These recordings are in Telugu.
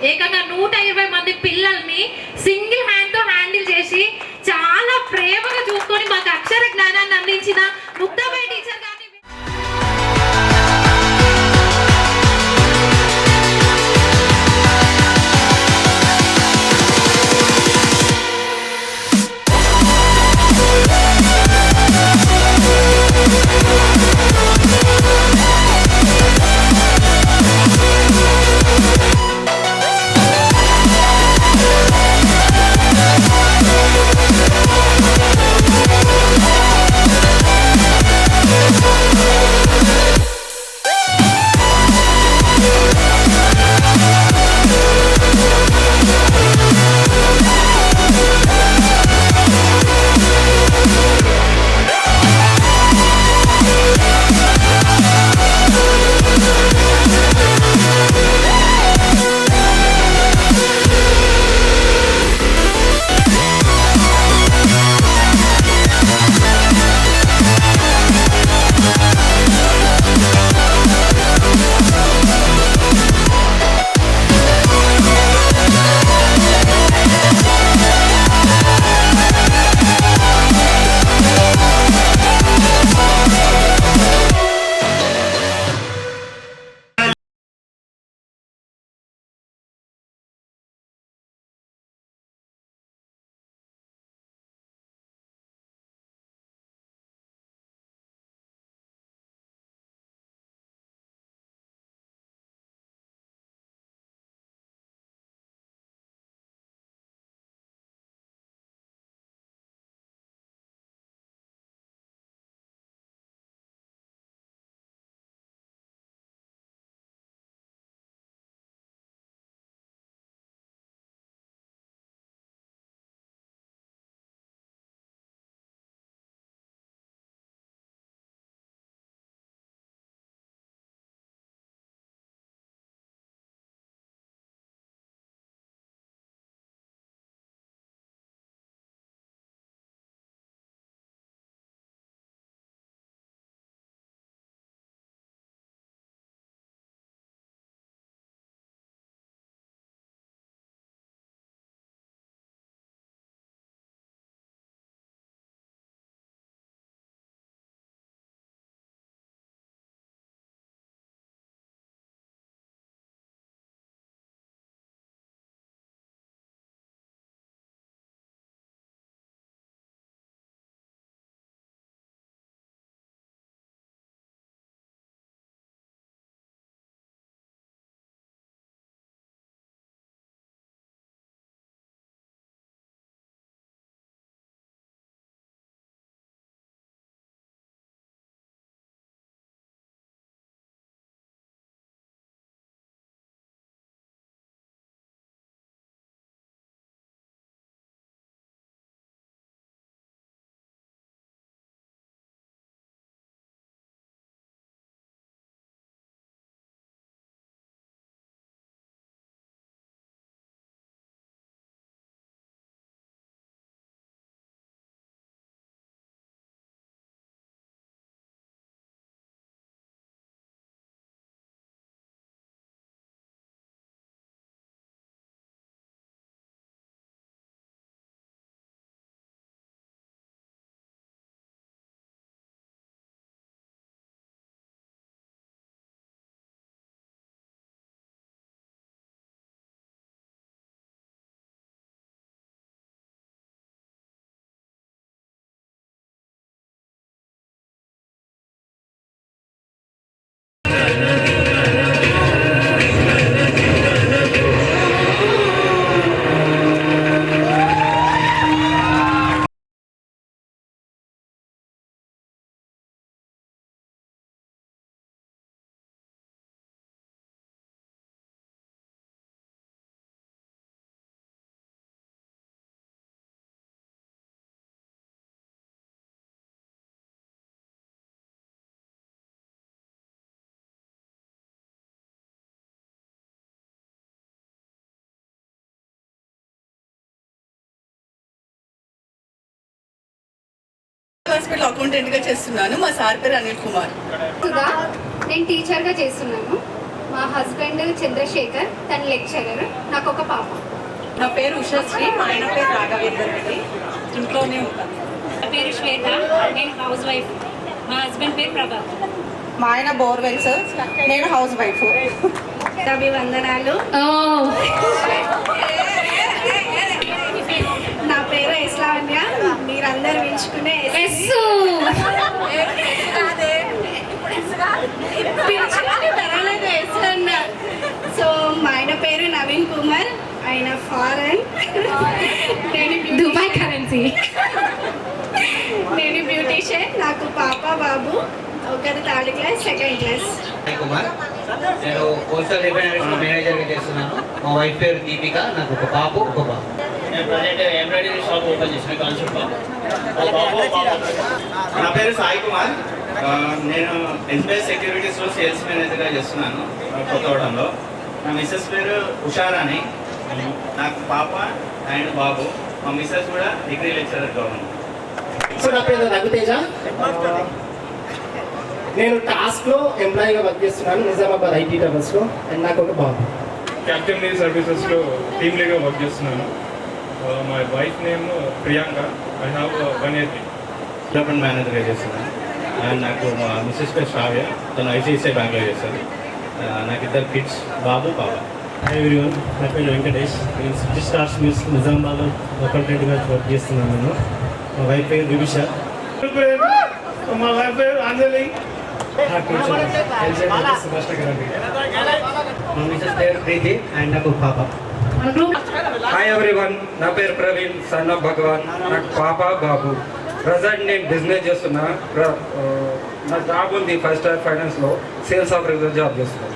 ఏకంగా 120 మంది పిల్లల్ని సింగిల్ హ్యాండ్ తో హ్యాండిల్ చేసి చాలా ప్రేమగా చూసుకొని మాకు అక్షర జ్ఞానాన్ని అందించిన ముక్తాబాయి టీచర్ గారిని హాస్పిటల్ అకౌంటెంట్ గా చేస్తున్నాను. మా సార్ పేరు అనిల్ కుమార్. నేను టీచర్ గా చేస్తున్నాను. మా హస్బెండ్ చంద్రశేఖర్, తన లెక్చరర్. నాకు ఒక పాప. నా పేరు ఉషశ్రీ, మా ఆయన పేరు రాఘవేందర్ రెడ్డి. ఇంట్లోనే ఉంటాను. నా పేరు శ్వేత, నేను హౌస్ వైఫ్. మా హస్బెండ్ పేరు ప్రభాత్. మా ఆయన బోర్వెల్స్, నేను హౌస్ వైఫ్. అభివందనాలు. నా పేరు ఎస్లావణ్య, మీరందరూ పిలుచుకునే సో మా ఆయన పేరు నవీన్ కుమార్, ఆయన ఫారెన్. Dubai currency. నేను బ్యూటీషియన్. నాకు పాప బాబు, ఒకరు 3rd class, 2nd class. Kumar, నేను కోస్టల్ రిఫైనరీస్ మేనేజర్గా చేస్తున్నాను. మా వైఫ్ పేరు దీపిక, నాకు ఒక పాపు ఒక బాబు. నేను ప్రజెంట్ ఎంబ్రాయిడరీ షాప్ ఓపెన్ చేసిన కాన్సెప్ట్. నా పేరు సాయి కుమార్, నేను ఎస్బీఐ సెక్యూరిటీస్లో సేల్స్ మేనేజర్గా చేస్తున్నాను కొత్తగూడెంలో. నా మిస్సెస్ పేరు ఉషారాణి, నాకు పాప అండ్ బాబు. మా మిస్సెస్ కూడా డిగ్రీ లెక్చరర్గా ఉన్నాను. సో నా పేరు రఘుతేజ, నేను టాస్క్లో ఎంప్లాయీగా వర్క్ చేస్తున్నాను నిజామాబాద్ ఐటీ టవర్స్లో. అండ్ నాకు ఒక బాబు. క్యాప్టెన్ లీవ్ సర్వీసెస్లో టీమ్ లీడ్గా వర్క్ చేస్తున్నాను. My wife name Priyanka. I have 1 year. Development మేనేజర్గా చేస్తున్నాను. అండ్ నాకు మా మిస్సెస్ పేరు శ్రావ్య, తను ఐసిఐసిఐ బ్యాంక్లో చేశాను. నాకు 2 kids, బాబు పాప. హాయ్ ఎవ్రీవన్, నా పేరు వెంకటేష్, నేను సిటీ స్టార్స్ న్యూస్ నిజామాబాద్లో అకౌంటెంట్గా వర్క్ చేస్తున్నాను. నేను మా వైఫ్ పేరు విభూష. మా వైఫ్ పేరు అంజలి. సుభాష్ గారు. మా మిసెస్ పేరు ప్రీతి అండ్ నాకు ఒక పాప. హాయ్ ఎవ్రీవన్, నా పేరు ప్రవీణ్, సన్ ఆఫ్ భగవాన్. నాకు పాప బాబు. ప్రజెంట్ నేను బిజినెస్ చేస్తున్నా. నా జాబ్ ఉంది 5 star ఫైనాన్స్లో, సేల్స్ ఆఫీసర్ జాబ్ చేస్తున్నాను.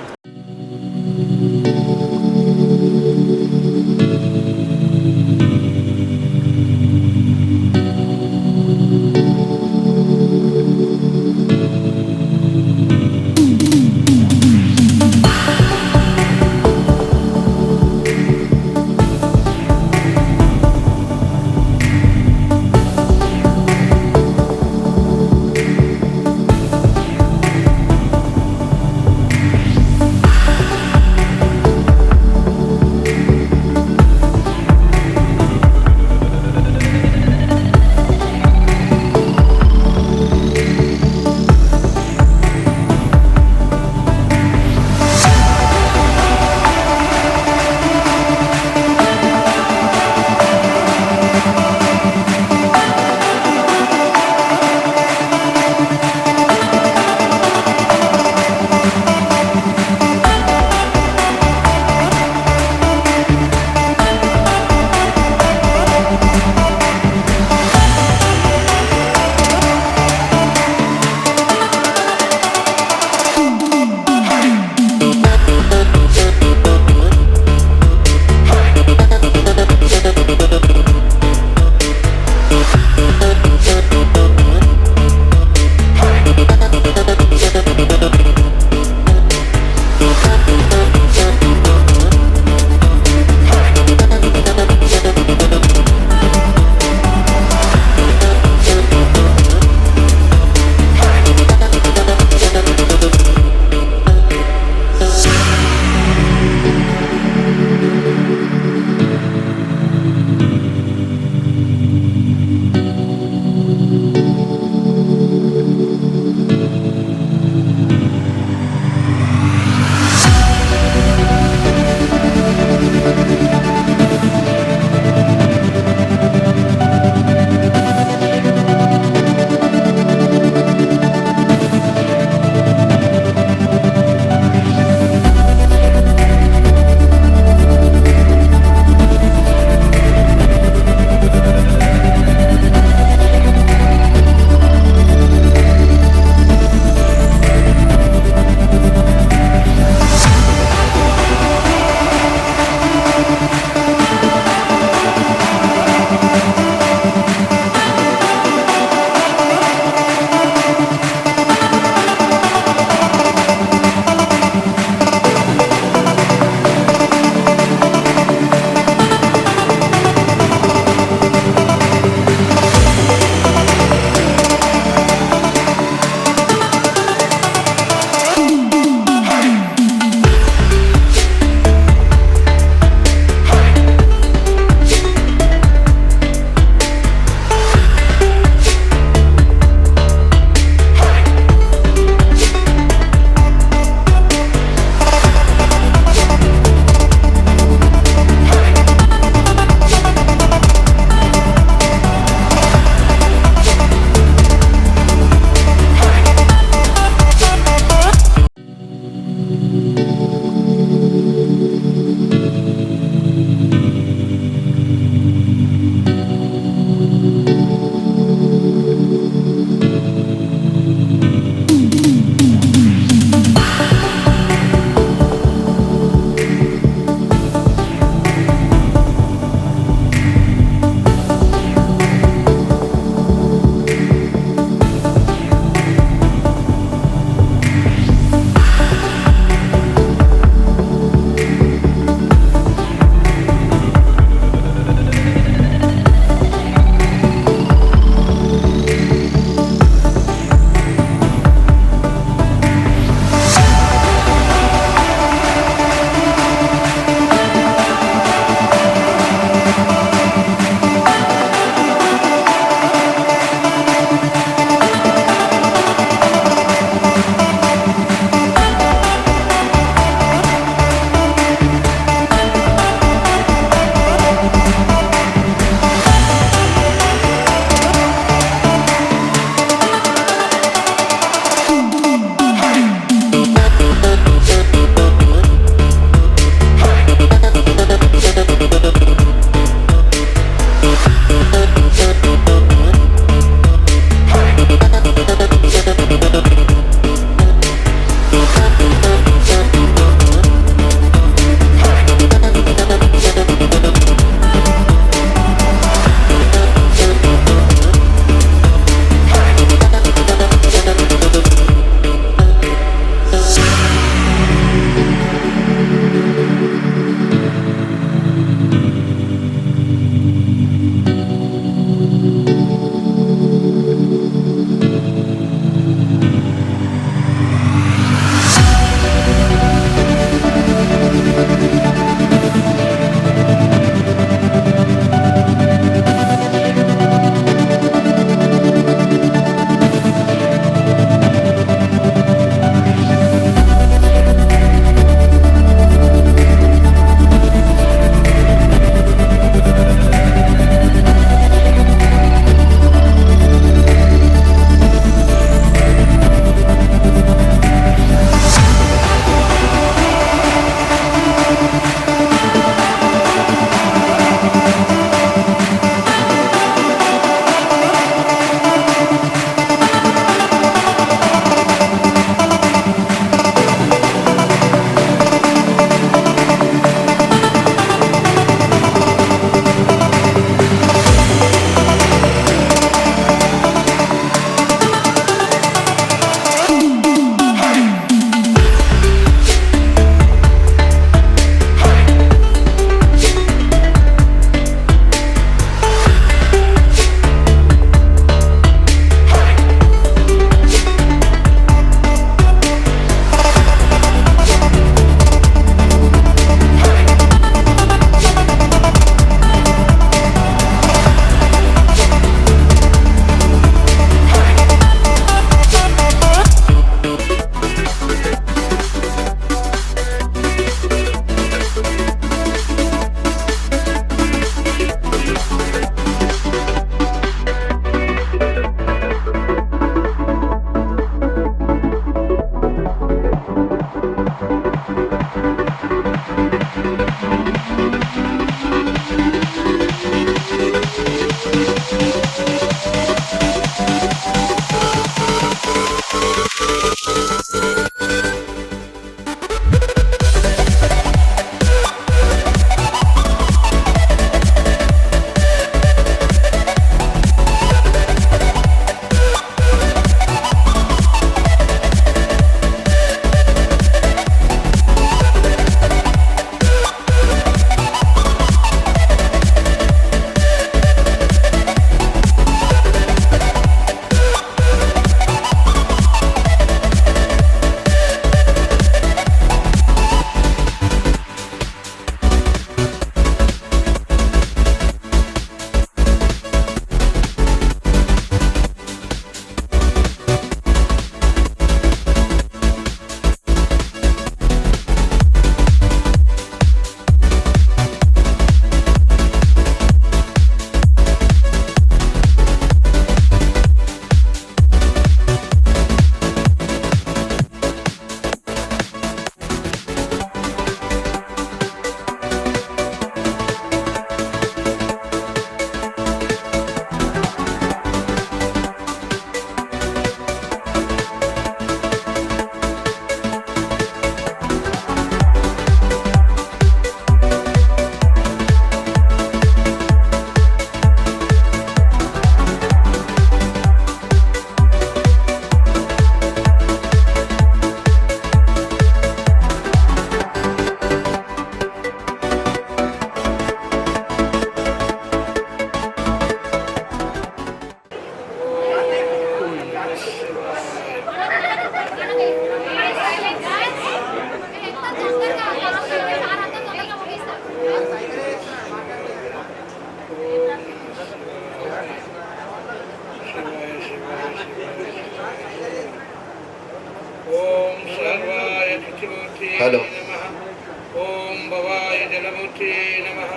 భవాయ జలమూర్తే నమః.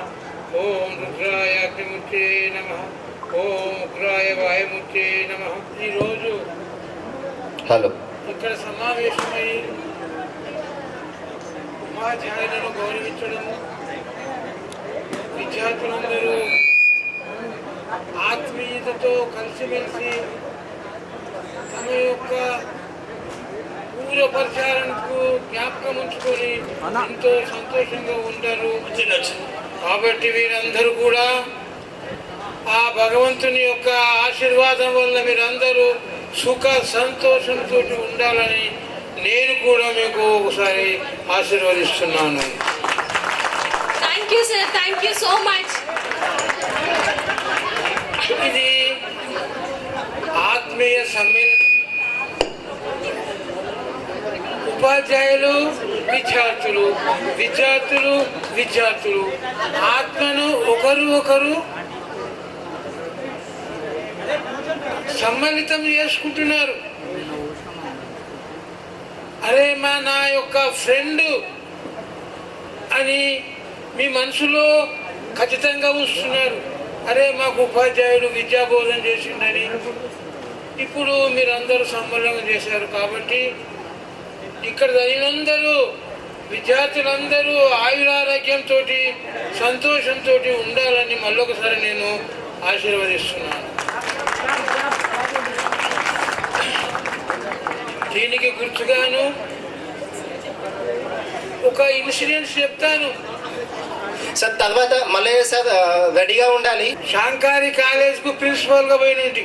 ఓం రుద్రాయ అగ్నిమూర్తే నమః. ఓం ఉగ్రాయ వాయుమూర్తే నమః. ఈరోజు ఇక్కడ సమావేశమై ఉపాధ్యాయులను గౌరవించడము, విద్యార్థులందరూ ఆత్మీయతతో కలిసిమెలిసి తమ యొక్క పూర్వపరిచారణకు జ్ఞాపకం ఉంచుకొని ఎంతో సంతోషంగా ఉంటారు. కాబట్టి వీరందరూ కూడా ఆ భగవంతుని యొక్క ఆశీర్వాదం వల్ల మీరందరూ సుఖ సంతోషంతో ఉండాలని నేను కూడా మీకు ఒకసారి ఆశీర్వదిస్తున్నాను. Thank you sir, thank you so much. ఇది ఆత్మీయ సమ్మేళనం. ఉపాధ్యాయులు విద్యార్థులు, విద్యార్థులు విద్యార్థులు ఆత్మను ఒకరు సమ్మిళితం చేసుకుంటున్నారు. అరే నా యొక్క ఫ్రెండ్ అని మీ మనసులో ఖచ్చితంగా ఉంచుతున్నారు. అరే మాకు ఉపాధ్యాయుడు విద్యాబోధన చేసిండని. ఇప్పుడు మీరందరూ సమ్మేళనం చేశారు కాబట్టి ఇక్కడ జరిగినందరూ విద్యార్థులందరూ ఆయురారోగ్యంతో సంతోషంతో ఉండాలని మళ్ళొకసారి నేను ఆశీర్వదిస్తున్నాను. దీనికి గుర్తుగాను ఒక ఇన్సిడెంట్స్ చెప్తాను సార్. తర్వాత మళ్ళీ సార్ రెడీగా ఉండాలి. శాంకారి కాలేజ్కు ప్రిన్సిపల్గా పోయినట్టు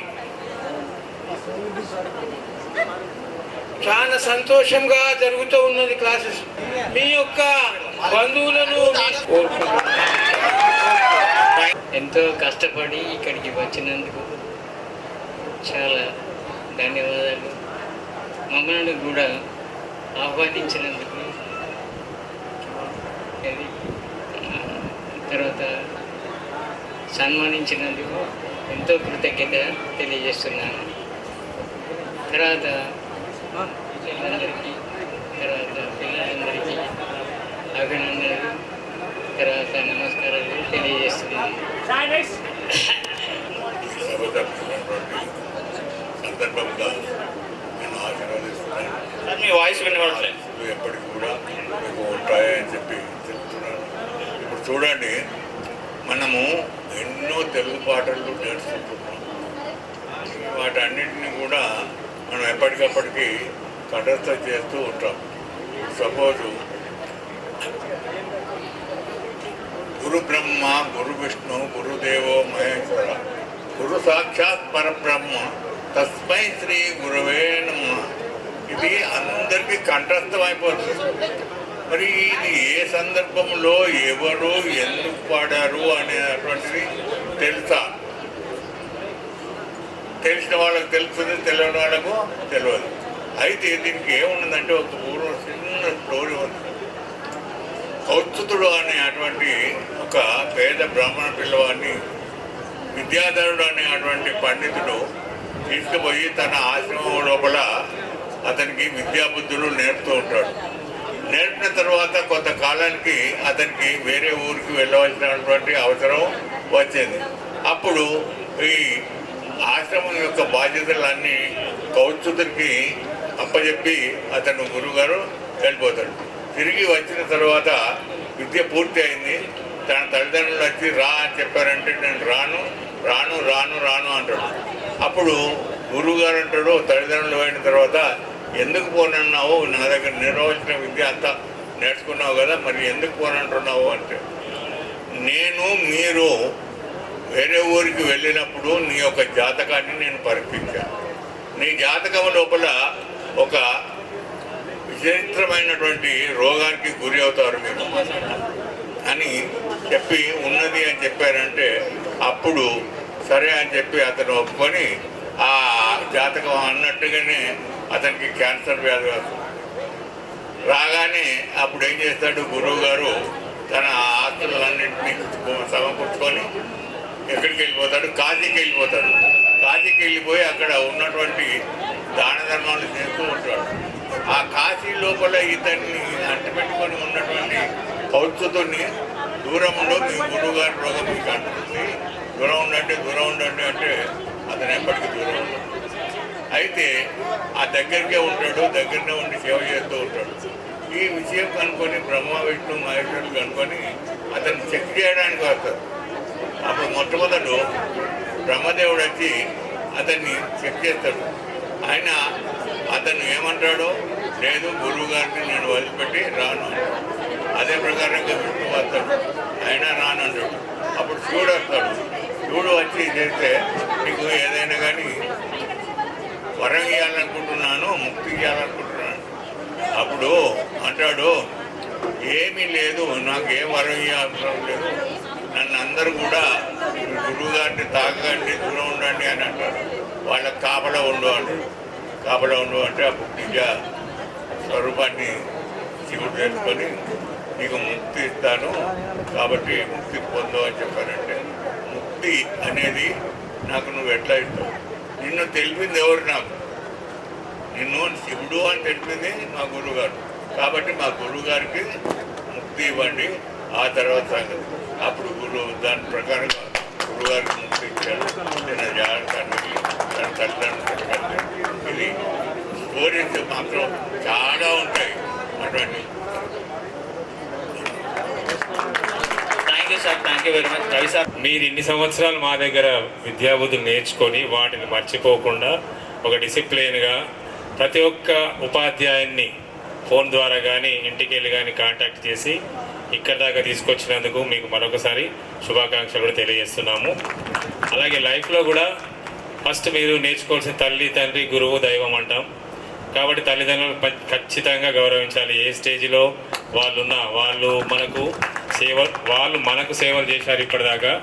చాలా సంతోషంగా జరుగుతూ ఉన్నది క్లాసెస్. మీ యొక్క బంధువులను ఎంతో కష్టపడి ఇక్కడికి వచ్చినందుకు చాలా ధన్యవాదాలు. మమ్మల్ని కూడా ఆహ్వానించినందుకు, తర్వాత సన్మానించినందుకు ఎంతో కృతజ్ఞత తెలియజేస్తున్నాను. తర్వాత అందరికీ, తర్వాత పిల్లలందరికీ అభినందనలు, తర్వాత నమస్కారాలు తెలియజేస్తున్నాను. సందర్భంగా నేను ఆశీర్వదిస్తున్నాను. మీ వాయిస్ వినవట్లేదు. ఎప్పటికి కూడా మీకు ఉంటాయని చెప్పి చెప్తున్నాను. ఇప్పుడు చూడండి, మనము ఎన్నో తెలుగు పాటలు నేర్చుకుంటున్నాం. వాటన్నిటిని కూడా మనం ఎప్పటికప్పటికి కంఠస్థ చేస్తూ ఉంటాం. సపోజు గురు బ్రహ్మ, గురు విష్ణు, గురుదేవో మహేశ్వర, గురు సాక్షాత్ పరబ్రహ్మ, తస్మై శ్రీ గురువే నమః. ఇది అందరికీ కంఠస్థం అయిపోతుంది. మరి ఇది ఏ సందర్భంలో ఎవరు ఎందుకు పాడారు అనేటువంటిది తెలుసా? తెలిసిన వాళ్ళకు తెలుస్తుంది, తెలియని వాళ్ళకు తెలియదు. అయితే దీనికి ఏమున్నదంటే ఒక పూర్వం చిన్న స్టోరీ ఉంది. కౌస్తుతుడు అనేటువంటి ఒక పేద బ్రాహ్మణ పిల్లవాడిని విద్యాధరుడు అనేటువంటి పండితుడు తీసుకుపోయి తన ఆశ్రమం లోపల అతనికి విద్యాబుద్ధులు నేర్పుతూ ఉంటాడు. నేర్పిన తర్వాత కొంతకాలానికి అతనికి వేరే ఊరికి వెళ్ళవలసినటువంటి అవసరం వచ్చింది. అప్పుడు ఈ ఆశ్రమం యొక్క బాధ్యతలన్నీ కౌస్తుతుడికి అప్పచెప్పి అతను గురువుగారు వెళ్ళిపోతాడు. తిరిగి వచ్చిన తర్వాత విద్య పూర్తి అయింది. తన తల్లిదండ్రులు వచ్చి రా అని చెప్పారంటే నేను రాను రాను రాను రాను అంటాడు. అప్పుడు గురువుగారు అంటాడు, తల్లిదండ్రులు అయిన తర్వాత ఎందుకు పోనన్నావు? నా దగ్గర నిర్వహించిన విద్య అంతా నేర్చుకున్నావు కదా, మరి ఎందుకు పోనంటున్నావు అంటే, మీరు వేరే ఊరికి వెళ్ళినప్పుడు నీ యొక్క జాతకాన్ని నేను పరీక్షించాను. నీ జాతకం లోపల ఒక విచిత్రమైనటువంటి రోగానికి గురి అవుతారు మీరు అని చెప్పి ఉన్నది అని చెప్పారంటే, అప్పుడు సరే అని చెప్పి అతను ఒప్పుకొని ఆ జాతకం అన్నట్టుగానే అతనికి క్యాన్సర్ వ్యాధి వస్తుంది. రాగానే అప్పుడు ఏం చేస్తాడు గురువు గారు, తన ఆస్తులన్నింటినీ సమకూర్చుకొని ఎక్కడికి వెళ్ళిపోతాడు? కాశీకి వెళ్ళిపోతాడు. కాశీకి వెళ్ళిపోయి అక్కడ ఉన్నటువంటి దాన ధర్మాలు చేస్తూ ఉంటాడు. ఆ కాశీ లోపల ఇతన్ని అంటిపెట్టుకొని ఉన్నటువంటి కౌతుతోని దూరంలో మీ గురువు గారి రోగం మీకు అంటుంది, దూరం ఉండండి అంటే అతను ఎప్పటికీ దూరం ఉండడు. అయితే ఆ దగ్గరికే ఉంటాడు, దగ్గరనే ఉండి సేవ చేస్తూ ఉంటాడు. ఈ విషయం కనుక్కొని బ్రహ్మ విష్ణు మహేశ్వరులు కనుక్కొని అతను చెక్ చేయడానికి వస్తారు. అప్పుడు మొట్టమొదట బ్రహ్మదేవుడు వచ్చి అతన్ని చెక్ చేస్తాడు. ఆయన అతను ఏమంటాడో, లేదు గురువు గారిని నేను వదిలిపెట్టి రాను. అదే ప్రకారంగా విష్ణు వస్తాడు, అయినా రానంటాడు. అప్పుడు శివుడు వస్తాడు. శివుడు వచ్చి చేస్తే నీకు ఏదైనా కానీ వరం ఇవ్వాలనుకుంటున్నాను, ముక్తి ఇవ్వాలనుకుంటున్నాను. అప్పుడు అంటాడు, ఏమీ లేదు, నాకు ఏం వరం ఇవ్వాల్సిన లేదు, నన్ను అందరూ కూడా గురువు గారిని తాగండి, దూరం ఉండండి అని అంటారు. వాళ్ళకి కాపలా ఉండు అంటారు. కాపలా ఉండు అంటే అప్పుడు నిజ స్వరూపాన్ని శివుడు తెలుసుకొని నీకు ముక్తి ఇస్తాను, కాబట్టి ముక్తి పొందు అని చెప్పారంటే, ముక్తి అనేది నాకు నువ్వు ఎట్లా ఇస్తావు? నిన్ను తెలిపింది ఎవరు? నాకు నిన్ను శివుడు అని తెలిపింది మా గురువుగారు. కాబట్టి మా గురువుగారికి ముక్తి ఇవ్వండి, ఆ తర్వాత సంగతి. అప్పుడు గురువు దాని ప్రకారంగా గురువుగారికి ముక్తి ఇచ్చాడు. నేను జాగ్రత్త తన తల్లిదండ్రులు. ఇది స్టోరీస్ మాత్రం చాలా ఉంటాయి అటువంటి. Thank you sir, thank you very much. Ravi sir, మీరు ఇన్ని సంవత్సరాలు మా దగ్గర విద్యాబుద్ధులు నేర్చుకొని వాటిని మర్చిపోకుండా ఒక డిసిప్లిన్గా ప్రతి ఒక్క ఉపాధ్యాయున్ని ఫోన్ ద్వారా కానీ ఇంటికి వెళ్ళి కానీ కాంటాక్ట్ చేసి ఇక్కడ దాకా తీసుకొచ్చినందుకు మీకు మరొకసారి శుభాకాంక్షలు కూడా తెలియజేస్తున్నాము. అలాగే లైఫ్లో కూడా ఫస్ట్ మీరు నేర్చుకోవాల్సిన తల్లి, తండ్రి, గురువు, దైవం అంటాం. కాబట్టి తల్లిదండ్రులు ఖచ్చితంగా గౌరవించాలి. ఏ స్టేజ్లో వాళ్ళున్నా వాళ్ళు మనకు సేవలు చేశారు ఇప్పటిదాకా.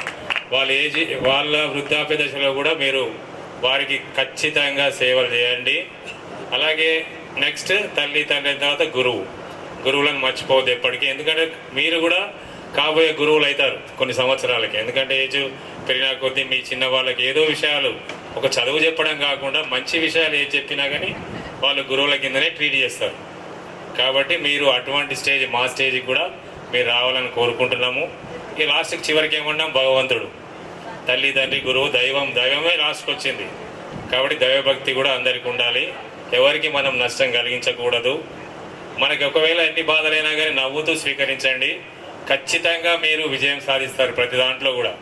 వాళ్ళ వృద్ధాప్య దశలో కూడా మీరు వారికి ఖచ్చితంగా సేవలు చేయండి. అలాగే నెక్స్ట్ తల్లి, తండ్రి తర్వాత గురువులను మర్చిపోవద్దు ఎప్పటికీ. ఎందుకంటే మీరు కూడా కాబోయే గురువులు అవుతారు కొన్ని సంవత్సరాలకి. ఎందుకంటే ఏజ్ పెరిగిన కొద్దీ మీ చిన్న వాళ్ళకి ఏదో విషయాలు ఒక చదువు చెప్పడం కాకుండా మంచి విషయాలు ఏది చెప్పినా కానీ వాళ్ళు గురువుల కిందనే ట్రీట్ చేస్తారు. కాబట్టి మీరు అటువంటి స్టేజ్, మా స్టేజ్కి కూడా మీరు రావాలని కోరుకుంటున్నాము. ఈ లాస్ట్కి చివరికి ఏమన్నాం, భగవంతుడు, తల్లి, తండ్రి, గురువు, దైవమే లాస్ట్కి వచ్చింది. కాబట్టి దైవభక్తి కూడా అందరికీ ఉండాలి. ఎవరికి మనం నష్టం కలిగించకూడదు. మనకి ఒకవేళ ఎన్ని బాధలైనా కానీ నవ్వుతూ స్వీకరించండి. ఖచ్చితంగా మీరు విజయం సాధిస్తారు. ప్రతి దాంట్లో కూడా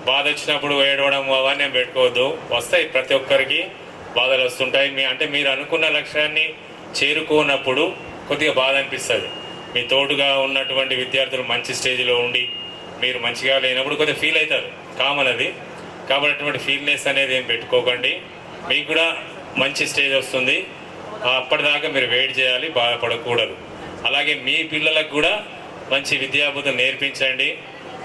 బాధ వచ్చినప్పుడు ఏడవడం అవన్నీ పెట్టుకోవద్దు. వస్తాయి, ప్రతి ఒక్కరికి బాధలు వస్తుంటాయి. అంటే మీరు అనుకున్న లక్ష్యాన్ని చేరుకున్నప్పుడు కొద్దిగా బాధ అనిపిస్తుంది. మీ తోడుగా ఉన్నటువంటి విద్యార్థులు మంచి స్టేజ్లో ఉండి మీరు మంచిగా లేనప్పుడు కొద్దిగా ఫీల్ అవుతారు, కామన్ అది. కాబట్టి అటువంటి ఫీల్నెస్ అనేది ఏం పెట్టుకోకండి. మీకు కూడా మంచి స్టేజ్ వస్తుంది. అప్పటిదాకా మీరు వెయిట్ చేయాలి, బాధపడకూడదు. అలాగే మీ పిల్లలకు కూడా మంచి విద్యాబుద్ధులు నేర్పించండి.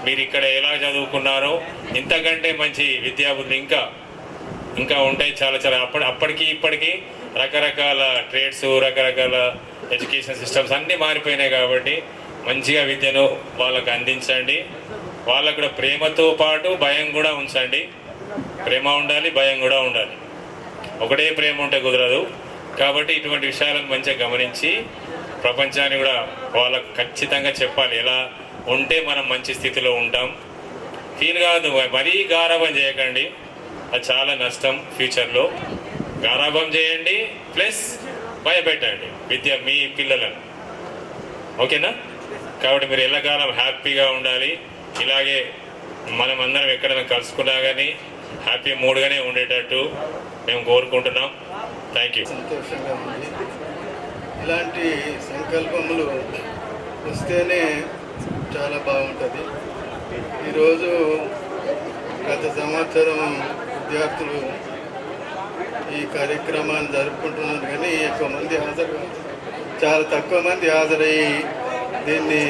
మీరు ఇక్కడ ఎలా చదువుకున్నారో ఇంతకంటే మంచి విద్యాబుద్ధులు ఇంకా ఉంటాయి చాలా. అప్పటికి ఇప్పటికీ రకరకాల ట్రేడ్స్, రకరకాల ఎడ్యుకేషన్ సిస్టమ్స్ అన్నీ మారిపోయినాయి. కాబట్టి మంచిగా విద్యను వాళ్ళకు అందించండి. వాళ్ళకు కూడా ప్రేమతో పాటు భయం కూడా ఉంచండి. ప్రేమ ఉండాలి, భయం కూడా ఉండాలి. ఒకటే ప్రేమ ఉంటే కుదరదు. కాబట్టి ఇటువంటి విషయాలను మంచిగా గమనించి ప్రపంచాన్ని కూడా వాళ్ళకు ఖచ్చితంగా చెప్పాలి. ఎలా ఉంటే మనం మంచి స్థితిలో ఉంటాం. ఫీల్ కాదు, మరీ గారాబం చేయకండి, అది చాలా నష్టం ఫ్యూచర్లో. గారాబం చేయండి ప్లస్ భయపెట్టండి మీ పిల్లలను. ఓకేనా? కాబట్టి మీరు ఎల్లకాలం హ్యాపీగా ఉండాలి. ఇలాగే మనం అందరం ఎక్కడైనా కలుసుకున్నా కానీ హ్యాపీ మూడ్గానే ఉండేటట్టు మేము కోరుకుంటున్నాం. Thank you. సంతోషంగా ఉంది. ఇలాంటి సంకల్పములు వస్తేనే చాలా బాగుంటుంది. ఈరోజు గత సంవత్సరం విద్యార్థులు ఈ కార్యక్రమాన్ని జరుపుకుంటున్నారు, కానీ ఎక్కువ మంది చాలా తక్కువ మంది హాజరయ్యి దీన్ని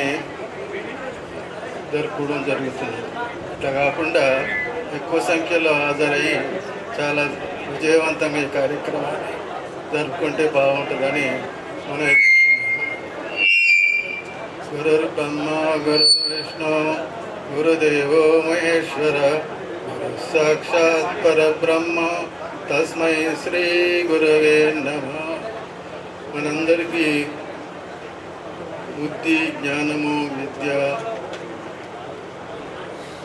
జరుపుకోవడం జరుగుతుంది. ఇట్లా కాకుండా ఎక్కువ సంఖ్యలో హాజరయ్యి చాలా విజయవంతంగా ఈ కార్యక్రమాన్ని జరుపుకుంటే బాగుంటుందని మనం గురు బ్రహ్మ గురు విష్ణు గురుదేవో మహేశ్వర గురు సాక్షాత్ పరబ్రహ్మ తస్మై శ్రీ గురవే నమః. మనందరికీ బుద్ధి, జ్ఞానము, విద్య,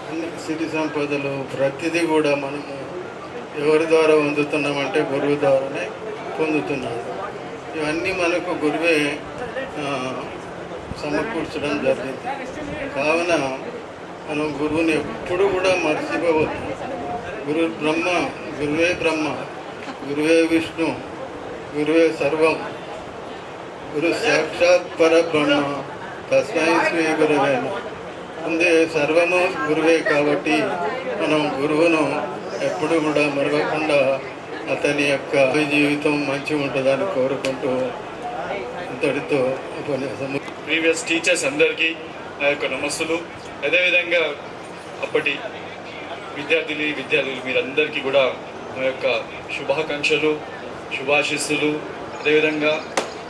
అన్ని సిరి సంపదలు ప్రతిదీ కూడా మనము ఎవరి ద్వారా పొందుతున్నామంటే గురువు ద్వారానే పొందుతున్నాము. ఇవన్నీ మనకు గురువే సమకూర్చడం జరిగింది. కావున మనం గురువుని ఎప్పుడు కూడా మర్చిపోవద్దు. గురు బ్రహ్మ, గురువే బ్రహ్మ, గురువే విష్ణు, గురువే సర్వం, గురు సాక్షాత్ పరబ్రహ్మ తస్మై శ్రీ గురువే నమః. ముందే సర్వము గురువే కాబట్టి మనం గురువును ఎప్పుడు కూడా మరవకుండా అతని యొక్క జీవితం మంచిగా ఉంటుందని కోరుకుంటూ ఇంతటితో ఉపన్యాసము. ప్రీవియస్ టీచర్స్ అందరికీ నా యొక్క నమస్సులు. అదేవిధంగా అప్పటి విద్యార్థులు మీరందరికీ కూడా నా యొక్క శుభాకాంక్షలు, శుభాశిస్సులు. అదేవిధంగా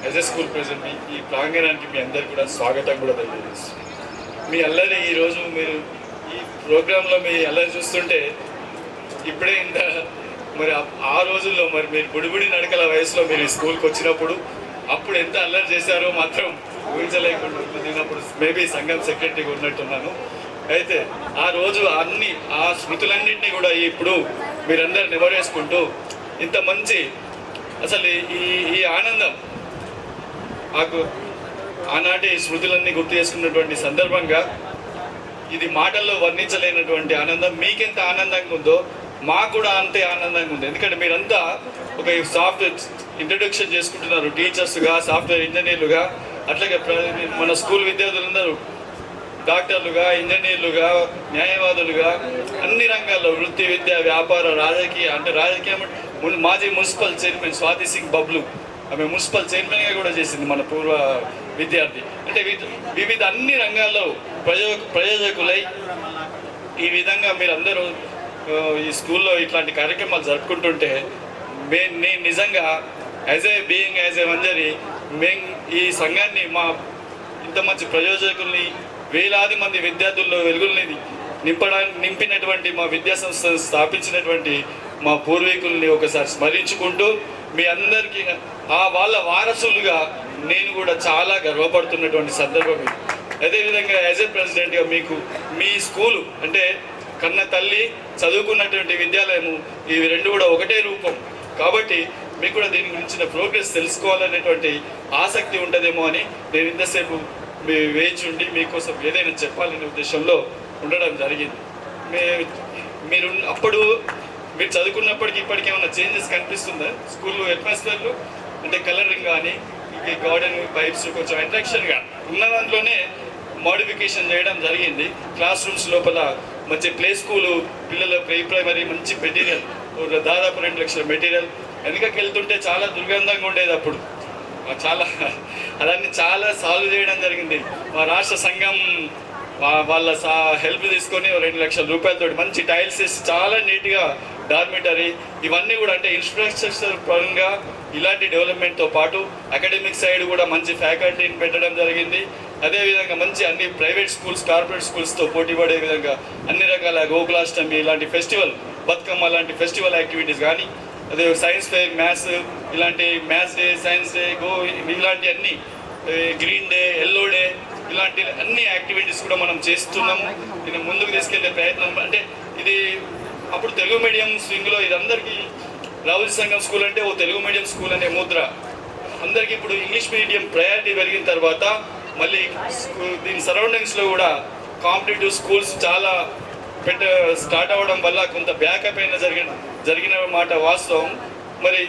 యాజ్ ఎ స్కూల్ ప్రెసిడెంట్ ఈ ప్రాంగణానికి మీ అందరికీ కూడా స్వాగతం కూడా తెలియజేస్తున్నాను. మీ అల్లరి ఈరోజు మీరు ఈ ప్రోగ్రాంలో మీ అల్లరి చూస్తుంటే ఇప్పుడే ఇంత మరి ఆ రోజుల్లో మరి మీరు బుడిబుడి నడకల వయసులో మీరు స్కూల్కి వచ్చినప్పుడు అప్పుడు ఎంత అల్లరి చేశారో మాత్రం ఊహించలేకుండా తిన్నప్పుడు మేబీ సంఘం సెక్రటరీగా ఉన్నట్టున్నాను. అయితే ఆ రోజు ఆ స్మృతులన్నింటినీ కూడా ఇప్పుడు మీరందరూ నెమరేసుకుంటూ ఇంత మంచి అసలు ఈ ఆనందం నాకు ఆనాటి స్మృతులన్నీ గుర్తు చేసుకున్నటువంటి సందర్భంగా ఇది మాటల్లో వర్ణించలేనటువంటి ఆనందం. మీకెంత ఆనందంగా ఉందో మాకు కూడా అంతే ఆనందంగా ఉంది. ఎందుకంటే మీరంతా ఒక సాఫ్ట్వేర్ ఇంట్రడక్షన్ చేసుకుంటున్నారు, టీచర్స్గా, సాఫ్ట్వేర్ ఇంజనీర్లుగా. అట్లాగే మన స్కూల్ విద్యార్థులందరూ డాక్టర్లుగా, ఇంజనీర్లుగా, న్యాయవాదులుగా, అన్ని రంగాల్లో వృత్తి, విద్య, వ్యాపార, రాజకీయం మాజీ మున్సిపల్ చైర్మన్ స్వాతి సింగ్ బబ్లు, ఆమె మున్సిపల్ చైర్మన్గా కూడా చేసింది మన పూర్వ విద్యార్థి. అంటే వివిధ అన్ని రంగాల్లో ప్రయోజకులై ఈ విధంగా మీరందరూ ఈ స్కూల్లో ఇట్లాంటి కార్యక్రమాలు జరుపుకుంటుంటే నేను నిజంగా యాజ్ ఏ మంజరి ఈ సంఘాన్ని ఇంత మంచి ప్రయోజకుల్ని, వేలాది మంది విద్యార్థుల్లో వెలుగుల్ని నింపినటువంటి మా విద్యా సంస్థను స్థాపించినటువంటి మా పూర్వీకుల్ని ఒకసారి స్మరించుకుంటూ మీ అందరికీ వాళ్ళ వారసులుగా నేను కూడా చాలా గర్వపడుతున్నటువంటి సందర్భం ఇది. అదేవిధంగా యాజ్ ఏ ప్రెసిడెంట్గా మీకు మీ స్కూలు అంటే కన్న తల్లి, చదువుకున్నటువంటి విద్యాలయము, ఇవి రెండు కూడా ఒకటే రూపం కాబట్టి మీకు కూడా దీని గురించిన ప్రోగ్రెస్ తెలుసుకోవాలనేటువంటి ఆసక్తి ఉంటుందేమో అని నేను ఇంతసేపు వేచి ఉండి మీకోసం ఏదైనా చెప్పాలనే ఉద్దేశంలో ఉండడం జరిగింది. మీరు అప్పుడు మీరు చదువుకున్నప్పటికీ ఇప్పటికి ఏమైనా చేంజెస్ కనిపిస్తుందా స్కూల్లో అట్మాస్ఫియర్లో? అంటే కలరింగ్ కానీ, గార్డెన్ పైప్స్ కొంచెం అట్రాక్షన్గా ఉన్న దాంట్లోనే మోడిఫికేషన్ చేయడం జరిగింది. క్లాస్ రూమ్స్ లోపల మంచి ప్లే స్కూలు, పిల్లల ప్రీ ప్రైమరీ మంచి మెటీరియల్, దాదాపు 2 లక్షల మెటీరియల్. వెనుకకి వెళ్తుంటే చాలా దుర్గంధంగా ఉండేది అప్పుడు. అదాన్ని చాలా సాల్వ్ చేయడం జరిగింది. మా రాష్ట్ర సంఘం వాళ్ళ హెల్ప్ తీసుకొని 2 లక్షల రూపాయలతో మంచి టైల్స్ వేసి చాలా నీట్గా డార్మిటరీ ఇవన్నీ కూడా అంటే ఇన్ఫ్రాస్ట్రక్చర్ పరంగా ఇలాంటి డెవలప్మెంట్తో పాటు అకాడమిక్ సైడ్ కూడా మంచి ఫ్యాకల్టీని పెట్టడం జరిగింది. అదేవిధంగా మంచి అన్ని ప్రైవేట్ స్కూల్స్, కార్పొరేట్ స్కూల్స్తో పోటీ పడే విధంగా అన్ని రకాల గోకులాష్టమి ఇలాంటి ఫెస్టివల్, బతుకమ్మ లాంటి ఫెస్టివల్ యాక్టివిటీస్ కానీ, అదే సైన్స్ ఫెయిర్, ఇలాంటి మ్యాథ్స్ డే, సైన్స్ డే, ఇలాంటి అన్ని గ్రీన్ డే, ఎల్లో డే ఇలాంటి అన్ని యాక్టివిటీస్ కూడా మనం చేస్తున్నాము. ఇది ముందుకు తీసుకెళ్లే ప్రయత్నం. అంటే ఇది అప్పుడు తెలుగు మీడియం స్వింగ్లో ఇదందరికీ రావుజీ సంఘం స్కూల్ అంటే ఓ తెలుగు మీడియం స్కూల్ అనే ముద్ర అందరికీ. ఇప్పుడు ఇంగ్లీష్ మీడియం ప్రయారిటీ పెరిగిన తర్వాత మళ్ళీ దీని సరౌండింగ్స్లో కూడా కాంపిటేటివ్ స్కూల్స్ చాలా స్టార్ట్ అవ్వడం వల్ల కొంత బ్యాకప్ అయినా జరిగిన మాట వాస్తవం. మరి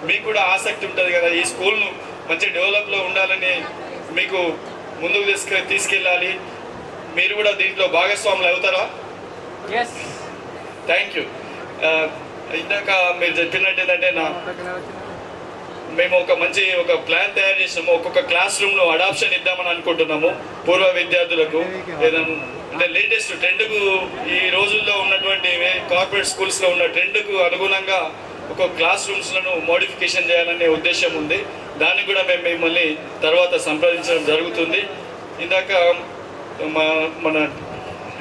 మీకు కూడా ఆసక్తి ఉంటుంది కదా ఈ స్కూల్ను మంచి డెవలప్లో ఉండాలని, మీకు ముందుకు తీసుకెళ్ళాలి. మీరు కూడా దీంట్లో భాగస్వాములు అవుతారా? Thank you. ఇందాక మీరు చెప్పినట్టు ఏంటంటే మేము ఒక ప్లాన్ తయారు చేసాము. ఒక్కొక్క క్లాస్ రూమ్లో అడాప్షన్ ఇద్దామని అనుకుంటున్నాము పూర్వ విద్యార్థులకు. అంటే లేటెస్ట్ ట్రెండ్కు ఈ రోజుల్లో ఉన్నటువంటి కార్పొరేట్ స్కూల్స్లో ఉన్న ట్రెండ్కు అనుగుణంగా ఒక క్లాస్ రూమ్స్లను మోడిఫికేషన్ చేయాలనే ఉద్దేశం ఉంది. దానికి కూడా మేము మిమ్మల్ని తర్వాత సంప్రదించడం జరుగుతుంది. ఇందాక మన